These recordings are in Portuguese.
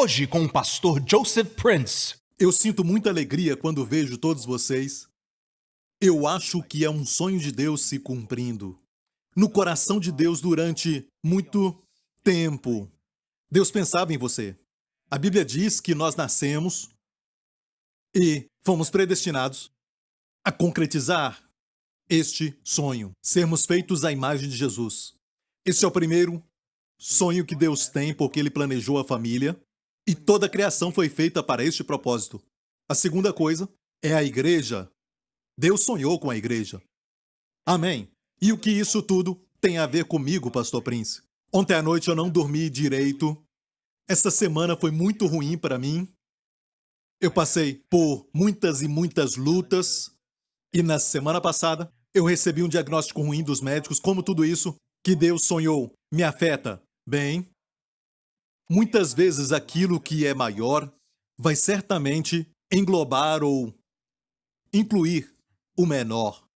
Hoje com o pastor Joseph Prince. Eu sinto muita alegria quando vejo todos vocês. Eu acho que é um sonho de Deus se cumprindo. No coração de Deus durante muito tempo. Deus pensava em você. A Bíblia diz que nós nascemos e fomos predestinados a concretizar este sonho, sermos feitos à imagem de Jesus. Esse é o primeiro sonho que Deus tem, porque Ele planejou a família e toda a criação foi feita para este propósito. A segunda coisa é a igreja. Deus sonhou com a igreja. Amém. E o que isso tudo tem a ver comigo, pastor Prince? Ontem à noite eu não dormi direito. Esta semana foi muito ruim para mim. Eu passei por muitas e muitas lutas. E na semana passada, eu recebi um diagnóstico ruim dos médicos. Como tudo isso que Deus sonhou me afeta? Bem, muitas vezes aquilo que é maior vai certamente englobar ou incluir o menor.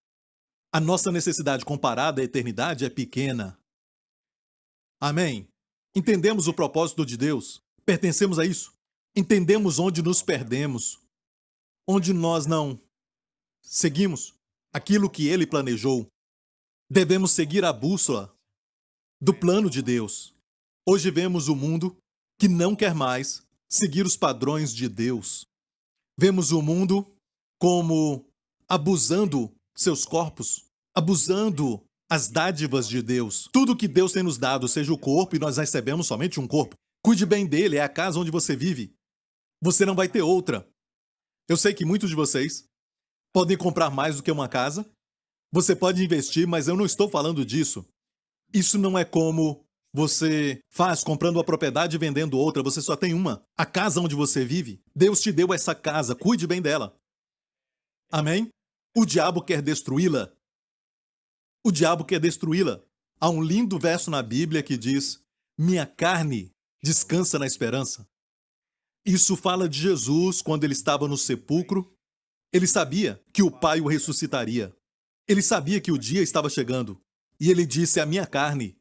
A nossa necessidade comparada à eternidade é pequena. Amém? Entendemos o propósito de Deus? Pertencemos a isso? Entendemos onde nos perdemos? Onde nós não seguimos aquilo que Ele planejou? Devemos seguir a bússola do plano de Deus. Hoje vemos o mundo que não quer mais seguir os padrões de Deus. Vemos o mundo como abusando seus corpos, abusando as dádivas de Deus. Tudo que Deus tem nos dado, seja o corpo, e nós recebemos somente um corpo. Cuide bem dele, é a casa onde você vive. Você não vai ter outra. Eu sei que muitos de vocês podem comprar mais do que uma casa. Você pode investir, mas eu não estou falando disso. Isso não é como você faz comprando uma propriedade e vendendo outra. Você só tem uma. A casa onde você vive. Deus te deu essa casa. Cuide bem dela. Amém? O diabo quer destruí-la. O diabo quer destruí-la. Há um lindo verso na Bíblia que diz: minha carne descansa na esperança. Isso fala de Jesus quando ele estava no sepulcro. Ele sabia que o Pai o ressuscitaria. Ele sabia que o dia estava chegando. E ele disse: a minha carne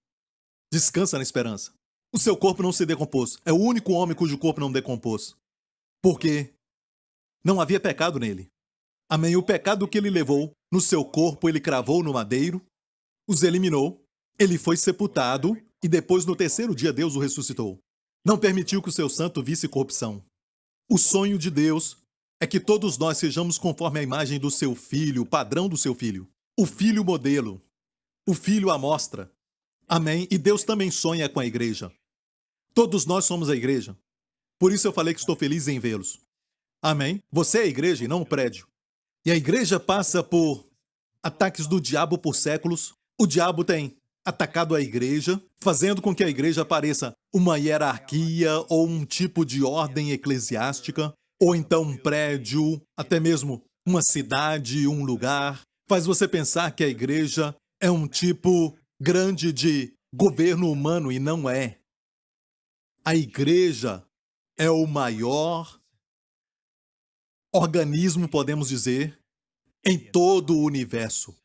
descansa na esperança. O seu corpo não se decompôs. É o único homem cujo corpo não decompôs. Porque não havia pecado nele. Amém. O pecado que ele levou no seu corpo, ele cravou no madeiro, os eliminou, ele foi sepultado e depois no terceiro dia Deus o ressuscitou. Não permitiu que o seu santo visse corrupção. O sonho de Deus é que todos nós sejamos conforme a imagem do seu filho, o padrão do seu filho. O filho modelo. O filho amostra. Amém? E Deus também sonha com a igreja. Todos nós somos a igreja. Por isso eu falei que estou feliz em vê-los. Amém? Você é a igreja e não o prédio. E a igreja passa por ataques do diabo por séculos. O diabo tem atacado a igreja, fazendo com que a igreja pareça uma hierarquia ou um tipo de ordem eclesiástica, ou então um prédio, até mesmo uma cidade, um lugar. Faz você pensar que a igreja é um tipo grande de governo humano e não é. A igreja é o maior organismo, podemos dizer, em todo o universo,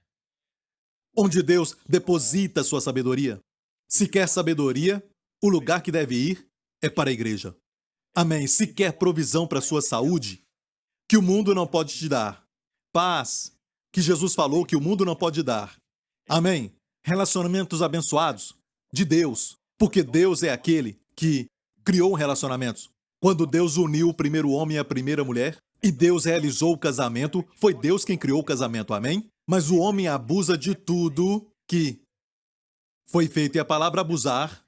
onde Deus deposita sua sabedoria. Se quer sabedoria, o lugar que deve ir é para a igreja. Amém. Se quer provisão para a sua saúde, que o mundo não pode te dar. Paz, que Jesus falou que o mundo não pode dar. Amém. Relacionamentos abençoados de Deus, porque Deus é aquele que criou relacionamentos. Quando Deus uniu o primeiro homem e a primeira mulher, e Deus realizou o casamento, foi Deus quem criou o casamento, amém? Mas o homem abusa de tudo que foi feito. E a palavra abusar,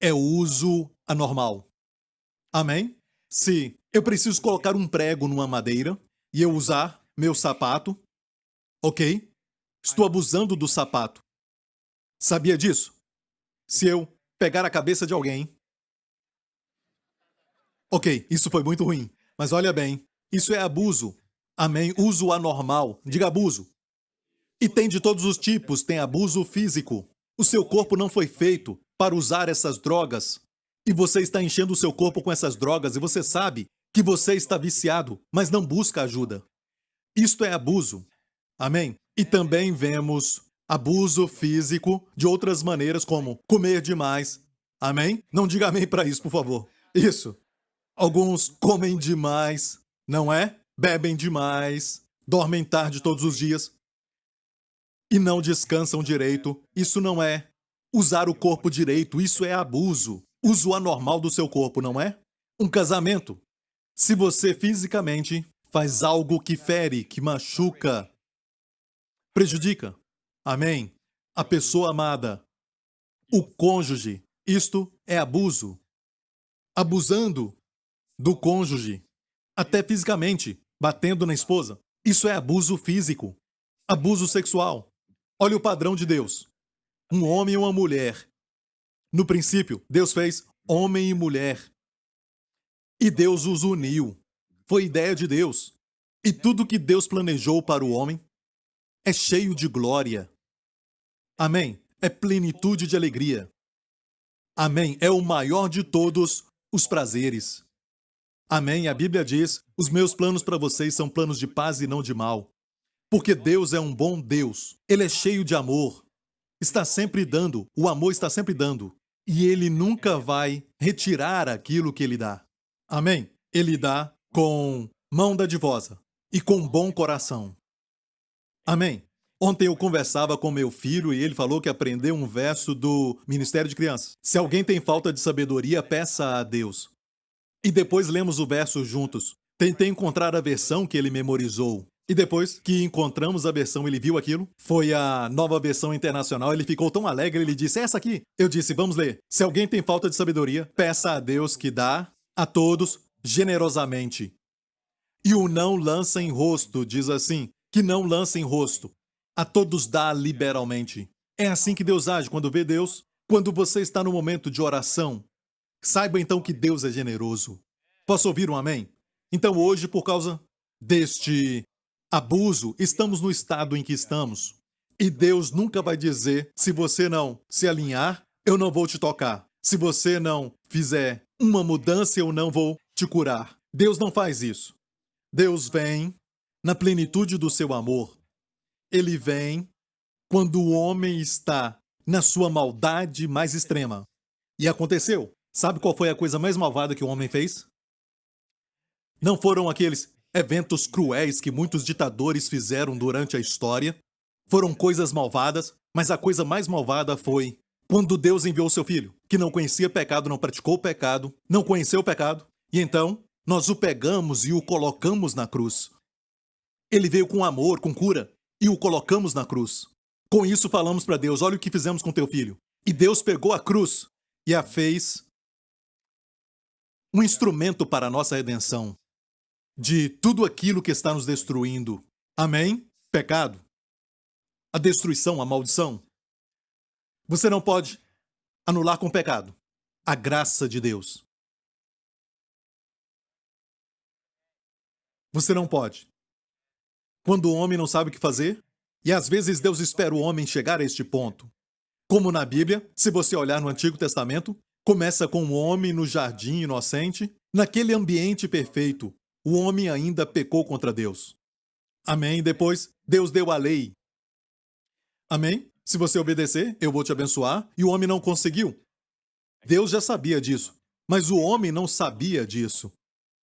é o uso anormal. Amém? Se eu preciso colocar um prego numa madeira e eu usar meu sapato, ok? Estou abusando do sapato. Sabia disso? Se eu pegar a cabeça de alguém... Ok, isso foi muito ruim. Mas olha bem, isso é abuso. Amém? Uso anormal. Diga abuso. E tem de todos os tipos. Tem abuso físico. O seu corpo não foi feito para usar essas drogas. E você está enchendo o seu corpo com essas drogas e você sabe que você está viciado, mas não busca ajuda. Isto é abuso. Amém? E também vemos abuso físico de outras maneiras, como comer demais. Amém? Não diga amém para isso, por favor. Isso. Alguns comem demais, não é? Bebem demais, dormem tarde todos os dias e não descansam direito. Isso não é usar o corpo direito, isso é abuso. Uso anormal do seu corpo, não é? Um casamento. Se você fisicamente faz algo que fere, que machuca, prejudica, amém? A pessoa amada, o cônjuge, isto é abuso. Abusando do cônjuge, até fisicamente, batendo na esposa. Isso é abuso físico, abuso sexual. Olha o padrão de Deus. Um homem e uma mulher. No princípio, Deus fez homem e mulher. E Deus os uniu. Foi ideia de Deus. E tudo que Deus planejou para o homem é cheio de glória. Amém? É plenitude de alegria. Amém? É o maior de todos os prazeres. Amém? A Bíblia diz: os meus planos para vocês são planos de paz e não de mal. Porque Deus é um bom Deus. Ele é cheio de amor. Está sempre dando. O amor está sempre dando. E ele nunca vai retirar aquilo que ele dá. Amém? Ele dá com mão dadivosa e com bom coração. Amém? Ontem eu conversava com meu filho e ele falou que aprendeu um verso do Ministério de Crianças. Se alguém tem falta de sabedoria, peça a Deus. E depois lemos o verso juntos. Tentei encontrar a versão que ele memorizou. E depois que encontramos a versão, ele viu aquilo. Foi a nova versão internacional. Ele ficou tão alegre, ele disse: é essa aqui. Eu disse: vamos ler. Se alguém tem falta de sabedoria, peça a Deus que dá a todos generosamente. E o não lança em rosto, diz assim, que não lança em rosto. A todos dá liberalmente. É assim que Deus age quando vê Deus. Quando você está no momento de oração, saiba então que Deus é generoso. Posso ouvir um amém? Então hoje, por causa deste abuso, estamos no estado em que estamos. E Deus nunca vai dizer: se você não se alinhar, eu não vou te tocar. Se você não fizer uma mudança, eu não vou te curar. Deus não faz isso. Deus vem na plenitude do seu amor. Ele vem quando o homem está na sua maldade mais extrema. E aconteceu. Sabe qual foi a coisa mais malvada que o homem fez? Não foram aqueles eventos cruéis que muitos ditadores fizeram durante a história. Foram coisas malvadas, mas a coisa mais malvada foi quando Deus enviou seu filho, que não conhecia pecado, não praticou o pecado, não conheceu o pecado, e então nós o pegamos e o colocamos na cruz. Ele veio com amor, com cura, e o colocamos na cruz. Com isso falamos para Deus: olha o que fizemos com teu filho. E Deus pegou a cruz e a fez um instrumento para a nossa redenção de tudo aquilo que está nos destruindo. Amém? Pecado, a destruição, a maldição. Você não pode anular com pecado a graça de Deus. Você não pode. Quando o homem não sabe o que fazer, e às vezes Deus espera o homem chegar a este ponto. Como na Bíblia, se você olhar no Antigo Testamento, começa com um homem no jardim inocente, naquele ambiente perfeito. O homem ainda pecou contra Deus. Amém? Depois, Deus deu a lei. Amém? Se você obedecer, eu vou te abençoar. E o homem não conseguiu. Deus já sabia disso, mas o homem não sabia disso.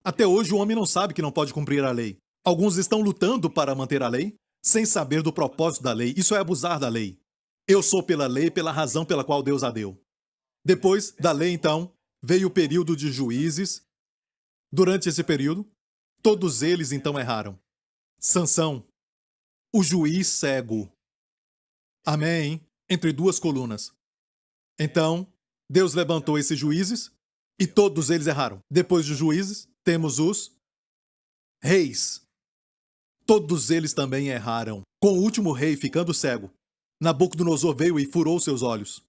Até hoje o homem não sabe que não pode cumprir a lei. Alguns estão lutando para manter a lei, sem saber do propósito da lei. Isso é abusar da lei. Eu sou pela lei, pela razão pela qual Deus a deu. Depois da lei, então, veio o período de juízes. Durante esse período, todos eles então erraram. Sansão, o juiz cego. Amém? Entre duas colunas. Então, Deus levantou esses juízes e todos eles erraram. Depois dos juízes, temos os reis. Todos eles também erraram. Com o último rei ficando cego, Nabucodonosor veio e furou seus olhos.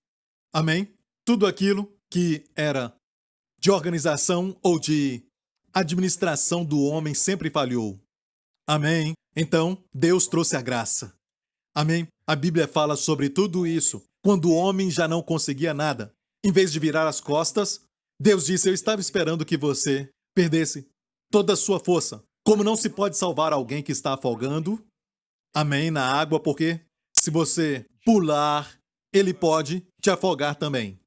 Amém? Tudo aquilo que era de organização ou de administração do homem sempre falhou. Amém? Então, Deus trouxe a graça. Amém? A Bíblia fala sobre tudo isso. Quando o homem já não conseguia nada, em vez de virar as costas, Deus disse: eu estava esperando que você perdesse toda a sua força. Como não se pode salvar alguém que está afogando, amém, na água, porque se você pular, ele pode te afogar também.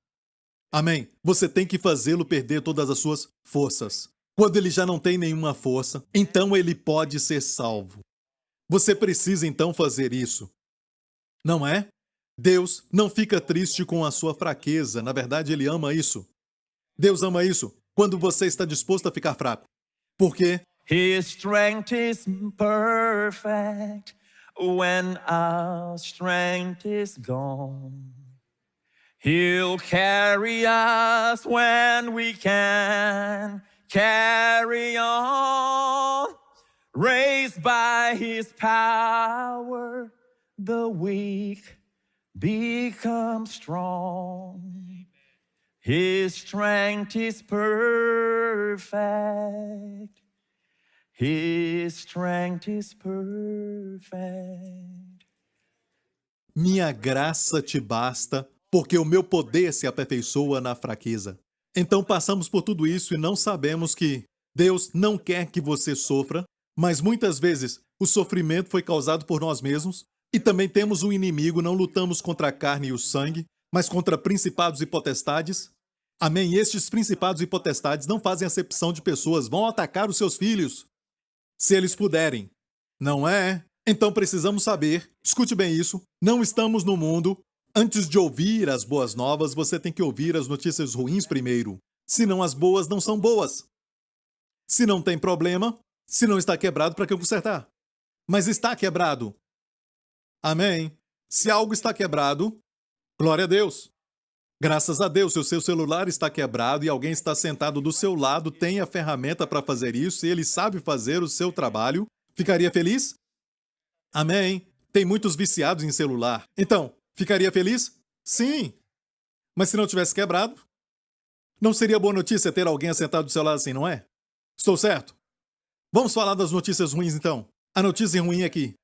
Amém? Você tem que fazê-lo perder todas as suas forças. Quando ele já não tem nenhuma força, então ele pode ser salvo. Você precisa então fazer isso. Não é? Deus não fica triste com a sua fraqueza. Na verdade, ele ama isso. Deus ama isso quando você está disposto a ficar fraco. Porque His strength is perfect when our strength is gone. He'll carry us when we can carry on. Raised by his power, the weak become strong. His strength is perfect. His strength is perfect. minha graça te basta, porque o meu poder se aperfeiçoa na fraqueza. Então passamos por tudo isso e não sabemos que Deus não quer que você sofra, mas muitas vezes o sofrimento foi causado por nós mesmos e também temos um inimigo, não lutamos contra a carne e o sangue, mas contra principados e potestades. Amém? Estes principados e potestades não fazem acepção de pessoas, vão atacar os seus filhos, se eles puderem. Não é? Então precisamos saber, escute bem isso, não estamos no mundo. Antes de ouvir as boas novas, você tem que ouvir as notícias ruins primeiro. Senão as boas não são boas. Se não tem problema, se não está quebrado, para que eu consertar? Mas está quebrado. Amém? Se algo está quebrado, glória a Deus. Graças a Deus, se o seu celular está quebrado e alguém está sentado do seu lado, tem a ferramenta para fazer isso e ele sabe fazer o seu trabalho, ficaria feliz? Amém? Tem muitos viciados em celular. Então, ficaria feliz? Sim. Mas se não tivesse quebrado, não seria boa notícia ter alguém sentado do seu lado assim, não é? Estou certo? Vamos falar das notícias ruins então. A notícia ruim é que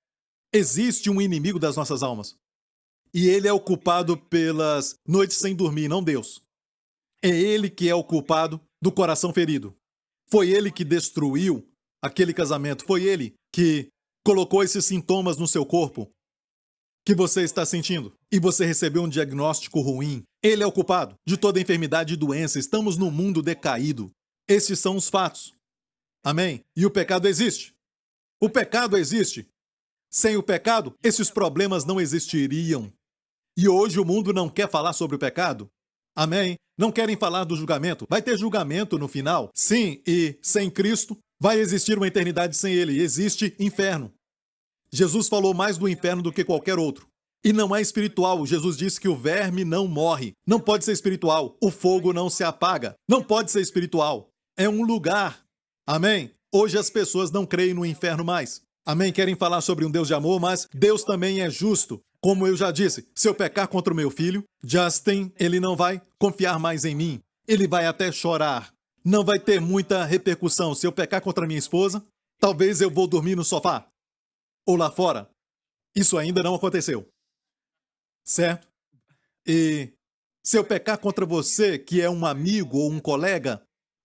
existe um inimigo das nossas almas. E ele é o culpado pelas noites sem dormir, não Deus. É ele que é o culpado do coração ferido. Foi ele que destruiu aquele casamento. Foi ele que colocou esses sintomas no seu corpo que você está sentindo. E você recebeu um diagnóstico ruim. Ele é o culpado de toda enfermidade e doença. Estamos num mundo decaído. Esses são os fatos. Amém? E o pecado existe. O pecado existe. Sem o pecado, esses problemas não existiriam. E hoje o mundo não quer falar sobre o pecado. Amém? Não querem falar do julgamento. Vai ter julgamento no final? Sim, e sem Cristo vai existir uma eternidade sem ele. Existe inferno. Jesus falou mais do inferno do que qualquer outro. E não é espiritual. Jesus disse que o verme não morre. Não pode ser espiritual. O fogo não se apaga. Não pode ser espiritual. É um lugar. Amém? Hoje as pessoas não creem no inferno mais. Amém? Querem falar sobre um Deus de amor, mas Deus também é justo. Como eu já disse, se eu pecar contra o meu filho, Justin, ele não vai confiar mais em mim. Ele vai até chorar. Não vai ter muita repercussão. Se eu pecar contra minha esposa, talvez eu vou dormir no sofá. Ou lá fora. Isso ainda não aconteceu. Certo? E se eu pecar contra você, que é um amigo ou um colega,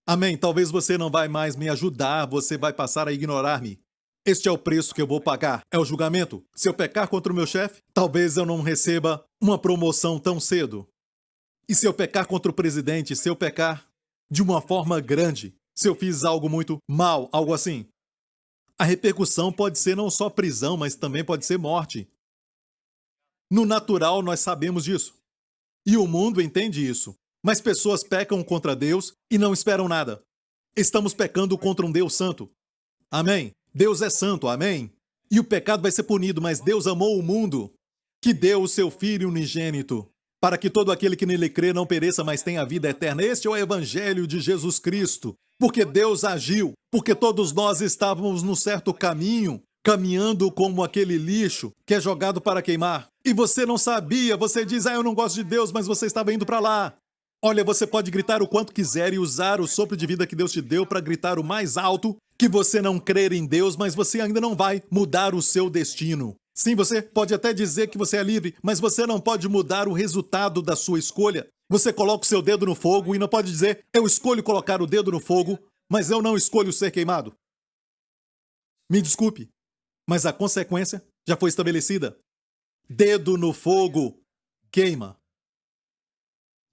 amém, talvez você não vai mais me ajudar, você vai passar a ignorar-me. Este é o preço que eu vou pagar. É o julgamento. Se eu pecar contra o meu chefe, talvez eu não receba uma promoção tão cedo. E se eu pecar contra o presidente, se eu pecar de uma forma grande, se eu fiz algo muito mal, algo assim, a repercussão pode ser não só prisão, mas também pode ser morte. No natural, nós sabemos disso. E o mundo entende isso. Mas pessoas pecam contra Deus e não esperam nada. Estamos pecando contra um Deus santo. Amém? Deus é santo, amém? E o pecado vai ser punido, mas Deus amou o mundo, que deu o seu Filho unigênito, para que todo aquele que nele crê não pereça, mas tenha a vida eterna. Este é o Evangelho de Jesus Cristo. Porque Deus agiu, porque todos nós estávamos no certo caminho, caminhando como aquele lixo que é jogado para queimar. E você não sabia, você diz, eu não gosto de Deus, mas você estava indo para lá. Olha, você pode gritar o quanto quiser e usar o sopro de vida que Deus te deu para gritar o mais alto que você não crer em Deus, mas você ainda não vai mudar o seu destino. Sim, você pode até dizer que você é livre, mas você não pode mudar o resultado da sua escolha. Você coloca o seu dedo no fogo e não pode dizer, eu escolho colocar o dedo no fogo, mas eu não escolho ser queimado. Me desculpe, mas a consequência já foi estabelecida. Dedo no fogo, queima.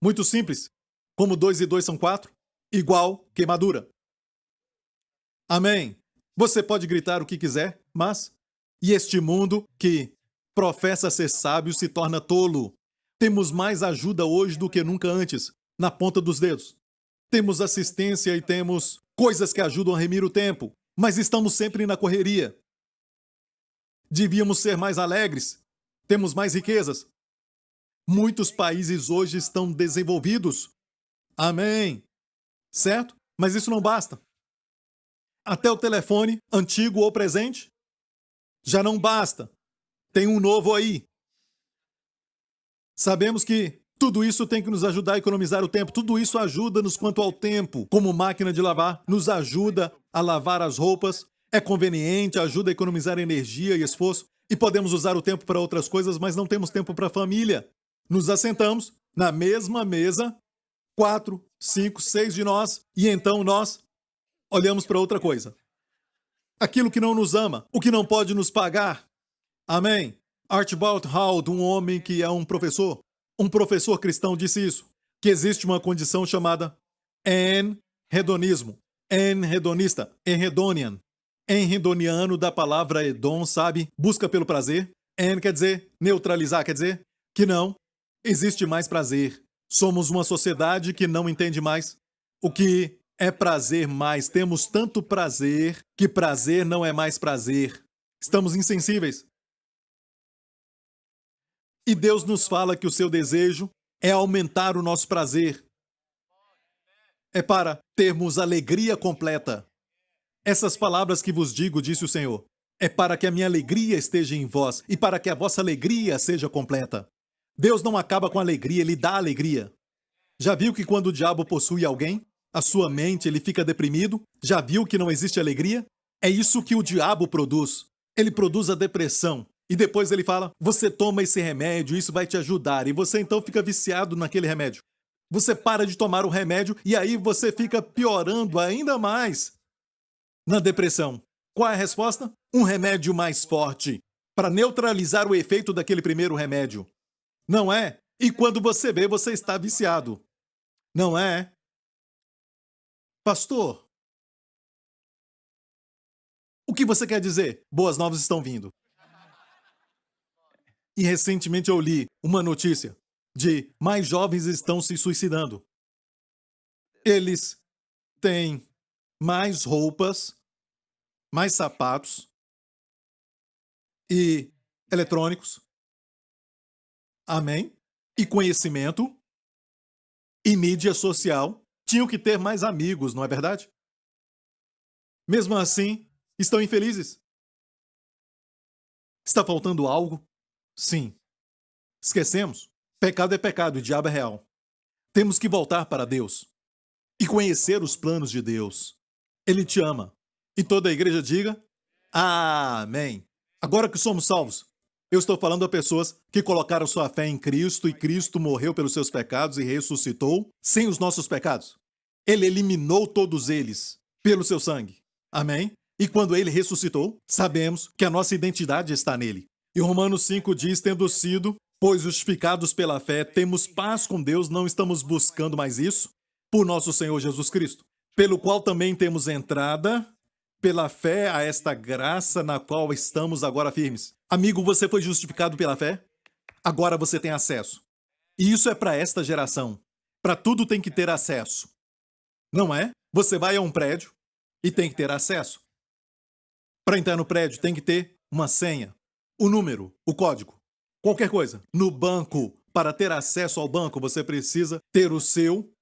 Muito simples. Como 2 e 2 são 4? Igual queimadura. Amém. Você pode gritar o que quiser, mas... E este mundo que professa ser sábio se torna tolo. Temos mais ajuda hoje do que nunca antes, na ponta dos dedos. Temos assistência e temos coisas que ajudam a remir o tempo, mas estamos sempre na correria. Devíamos ser mais alegres. Temos mais riquezas. Muitos países hoje estão desenvolvidos. Amém. Certo? Mas isso não basta. Até o telefone, antigo ou presente, já não basta. Tem um novo aí. Sabemos que tudo isso tem que nos ajudar a economizar o tempo. Tudo isso ajuda-nos quanto ao tempo. Como máquina de lavar, nos ajuda a lavar as roupas. É conveniente, ajuda a economizar energia e esforço. E podemos usar o tempo para outras coisas, mas não temos tempo para a família. Nos assentamos na mesma mesa, 4, 5, 6 de nós, e então nós olhamos para outra coisa. Aquilo que não nos ama, o que não pode nos pagar. Amém. Archibald Hall, um homem que é um professor cristão, disse isso, que existe uma condição chamada enhedonismo, enhedonista, enhedonian. Enhedoniano da palavra Edom, sabe? Busca pelo prazer. En quer dizer neutralizar, quer dizer que não existe mais prazer. Somos uma sociedade que não entende mais o que é prazer mais. Temos tanto prazer que prazer não é mais prazer. Estamos insensíveis. E Deus nos fala que o seu desejo é aumentar o nosso prazer. É para termos alegria completa. Essas palavras que vos digo, disse o Senhor, é para que a minha alegria esteja em vós e para que a vossa alegria seja completa. Deus não acaba com a alegria, Ele dá alegria. Já viu que quando o diabo possui alguém, a sua mente, ele fica deprimido? Já viu que não existe alegria? É isso que o diabo produz. Ele produz a depressão. E depois ele fala, você toma esse remédio, isso vai te ajudar. E você então fica viciado naquele remédio. Você para de tomar o remédio e aí você fica piorando ainda mais na depressão. Qual é a resposta? Um remédio mais forte para neutralizar o efeito daquele primeiro remédio. Não é? E quando você vê, você está viciado. Não é? Pastor, o que você quer dizer? Boas novas estão vindo. E recentemente eu li uma notícia de mais jovens estão se suicidando. Eles têm mais roupas, mais sapatos e eletrônicos. Amém? E conhecimento e mídia social. Tinham que ter mais amigos, não é verdade? Mesmo assim, estão infelizes. Está faltando algo? Sim. Esquecemos. Pecado é pecado e diabo é real. Temos que voltar para Deus e conhecer os planos de Deus. Ele te ama. E toda a igreja diga, amém. Agora que somos salvos, eu estou falando a pessoas que colocaram sua fé em Cristo e Cristo morreu pelos seus pecados e ressuscitou sem os nossos pecados. Ele eliminou todos eles pelo seu sangue. Amém? E quando ele ressuscitou, sabemos que a nossa identidade está nele. E Romanos 5 diz, tendo sido, pois justificados pela fé, temos paz com Deus, não estamos buscando mais isso, por nosso Senhor Jesus Cristo, pelo qual também temos entrada pela fé a esta graça na qual estamos agora firmes. Amigo, você foi justificado pela fé? Agora você tem acesso. E isso é para esta geração. Para tudo tem que ter acesso. Não é? Você vai a um prédio e tem que ter acesso. Para entrar no prédio tem que ter uma senha, o número, o código, qualquer coisa. No banco, para ter acesso ao banco, você precisa ter o seu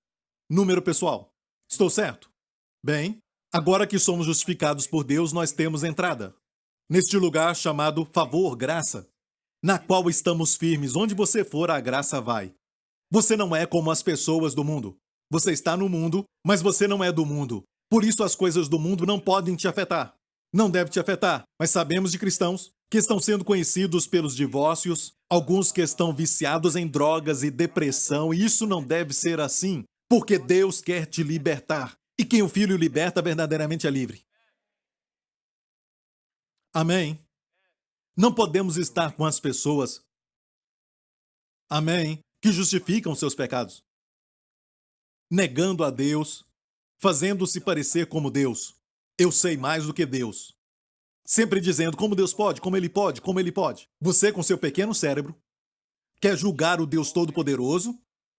número pessoal. Estou certo? Bem, agora que somos justificados por Deus, nós temos entrada neste lugar chamado favor, graça, na qual estamos firmes. Onde você for, a graça vai. Você não é como as pessoas do mundo. Você está no mundo, mas você não é do mundo. Por isso as coisas do mundo não podem te afetar. Não deve te afetar, mas sabemos de cristãos que estão sendo conhecidos pelos divórcios, alguns que estão viciados em drogas e depressão, e isso não deve ser assim, porque Deus quer te libertar. E quem o Filho liberta verdadeiramente é livre. Amém? Não podemos estar com as pessoas, amém, que justificam seus pecados. negando a Deus, fazendo-se parecer como Deus. Eu sei mais do que Deus. Sempre dizendo como Deus pode, como Ele pode, como Ele pode. Você, com seu pequeno cérebro, quer julgar o Deus Todo-Poderoso?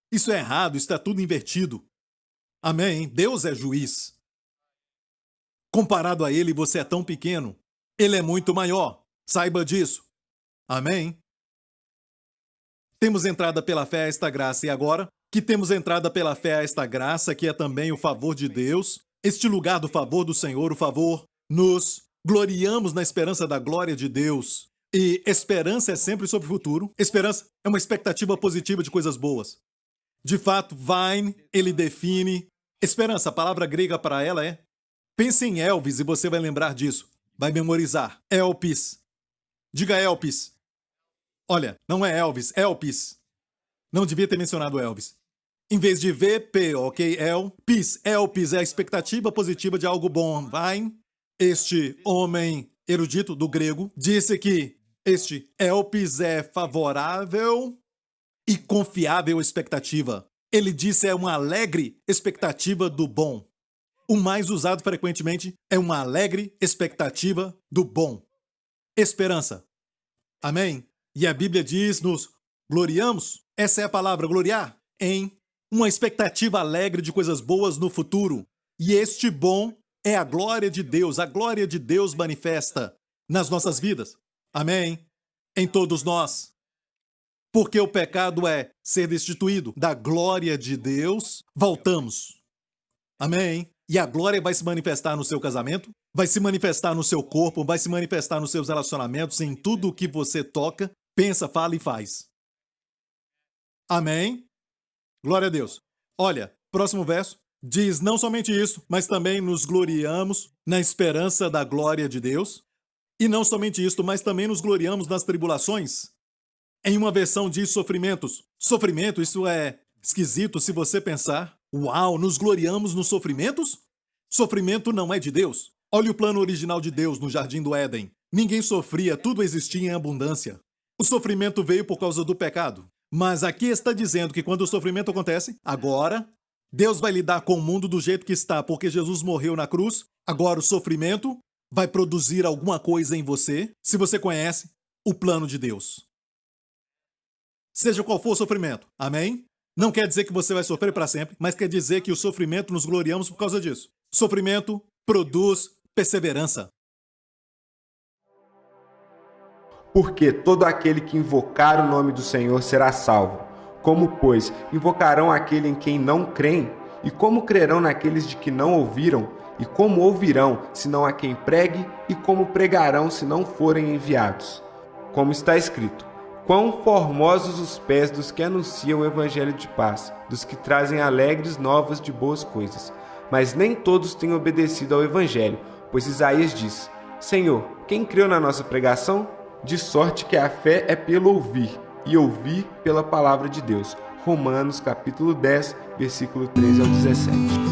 Isso é errado, está tudo invertido. Amém? Deus é juiz. Comparado a Ele, você é tão pequeno. Ele é muito maior. Saiba disso. Amém? Temos entrada pela fé a esta graça, e agora que temos entrada pela fé a esta graça, que é também o favor de Deus, este lugar do favor do Senhor, o favor, nos gloriamos na esperança da glória de Deus. E esperança é sempre sobre o futuro. Esperança é uma expectativa positiva de coisas boas. De fato, Vine, ele define... Esperança, a palavra grega para ela é... Pense em Elvis e você vai lembrar disso. Vai memorizar. Elpis. Diga Elpis. Olha, não é Elvis, Elpis. Não devia ter mencionado Elvis. Em vez de VP, ok? Elpis. Elpis é a expectativa positiva de algo bom. Vine, este homem erudito do grego, disse que este Elpis é favorável e confiável expectativa. Ele disse é uma alegre expectativa do bom. O mais usado frequentemente é uma alegre expectativa do bom. Esperança. Amém? E a Bíblia diz, nos gloriamos, essa é a palavra, gloriar, em uma expectativa alegre de coisas boas no futuro. E este bom é a glória de Deus manifesta nas nossas vidas. Amém? Em todos nós. Porque o pecado é ser destituído da glória de Deus, voltamos. Amém? E a glória vai se manifestar no seu casamento, vai se manifestar no seu corpo, vai se manifestar nos seus relacionamentos, em tudo o que você toca, pensa, fala e faz. Amém? Glória a Deus. Olha, próximo verso diz não somente isso, mas também nos gloriamos na esperança da glória de Deus. E não somente isso, mas também nos gloriamos nas tribulações. Em uma versão diz sofrimentos. Sofrimento, isso é esquisito se você pensar. Uau, nos gloriamos nos sofrimentos? Sofrimento não é de Deus. Olha o plano original de Deus no Jardim do Éden. Ninguém sofria, tudo existia em abundância. O sofrimento veio por causa do pecado. Mas aqui está dizendo que quando o sofrimento acontece, agora, Deus vai lidar com o mundo do jeito que está, porque Jesus morreu na cruz. Agora o sofrimento vai produzir alguma coisa em você, se você conhece o plano de Deus. Seja qual for o sofrimento. Amém? Não quer dizer que você vai sofrer para sempre, mas quer dizer que o sofrimento nos gloriamos por causa disso. Sofrimento produz perseverança. Porque todo aquele que invocar o nome do Senhor será salvo. Como, pois, invocarão aquele em quem não creem? E como crerão naqueles de que não ouviram? E como ouvirão, senão a quem pregue? E como pregarão, se não forem enviados? Como está escrito: quão formosos os pés dos que anunciam o evangelho de paz, dos que trazem alegres novas de boas coisas. Mas nem todos têm obedecido ao evangelho, pois Isaías diz: Senhor, quem creu na nossa pregação? De sorte que a fé é pelo ouvir, e ouvir pela palavra de Deus. Romanos capítulo 10, versículo 13 ao 17.